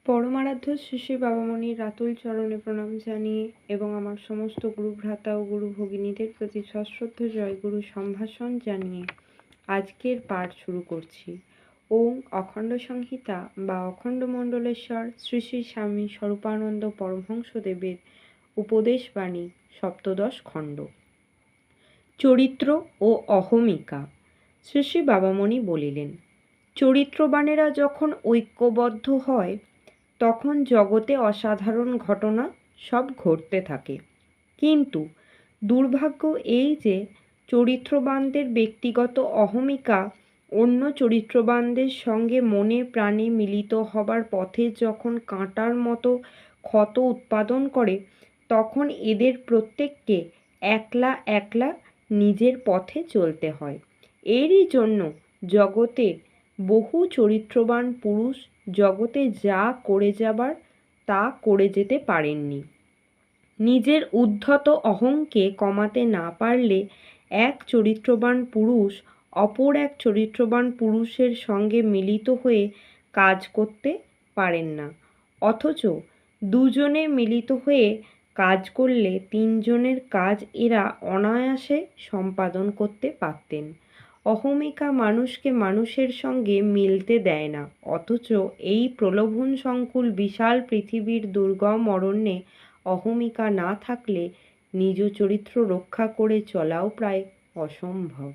পরমারাধ্য শ্রী শ্রী বাবামণির রাতুল চরণে প্রণাম জানিয়ে এবং আমার সমস্ত গুরু ভ্রাতা ও গুরু ভগিনীদের প্রতি সশ্রদ্ধ জয়গুরু সম্ভাষণ জানিয়ে আজকের পাঠ শুরু করছি। ওম অখণ্ড সংহিতা বা অখণ্ড মণ্ডলেশ্বর শ্রী শ্রী স্বামী স্বরূপানন্দ পরমহংসদেবের উপদেশ বাণী সপ্তদশ খণ্ড। চরিত্র ও অহমিকা। শ্রী শ্রী বাবামণি বলিলেন, চরিত্রবানেরা যখন ঐক্যবদ্ধ হয় তখন জগতে অসাধারণ ঘটনা সব ঘটতে থাকে। কিন্তু দুর্ভাগ্য এই যে চরিত্রবানদের ব্যক্তিগত অহমিকা অন্য চরিত্রবানদের সঙ্গে মনে প্রাণে মিলিত হবার পথে যখন কাঁটার মতো ক্ষত উৎপাদন করে, তখন এদের প্রত্যেককে একলা একলা নিজের পথে চলতে হয়। এরই জন্য জগতে বহু চরিত্রবান পুরুষ জগতে যা করে যাবার তা করে যেতে পারেননি। নিজের উদ্ধত অহংকে কমাতে না পারলে এক চরিত্রবান পুরুষ অপর এক চরিত্রবান পুরুষের সঙ্গে মিলিত হয়ে কাজ করতে পারেন না। অথচ দুজনে মিলিত হয়ে কাজ করলে তিনজনের কাজ এরা অনায়াসে সম্পাদন করতে পারতেন। অহমিকা মানুষকে মানুষের সঙ্গে মিলতে দেয় না, অথচ এই প্রলোভন সংকুল বিশাল পৃথিবীর দুর্গম অরণ্যে অহমিকা না থাকলে নিজ চরিত্র রক্ষা করে চলাও প্রায় অসম্ভব।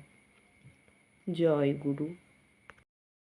জয় গুরু।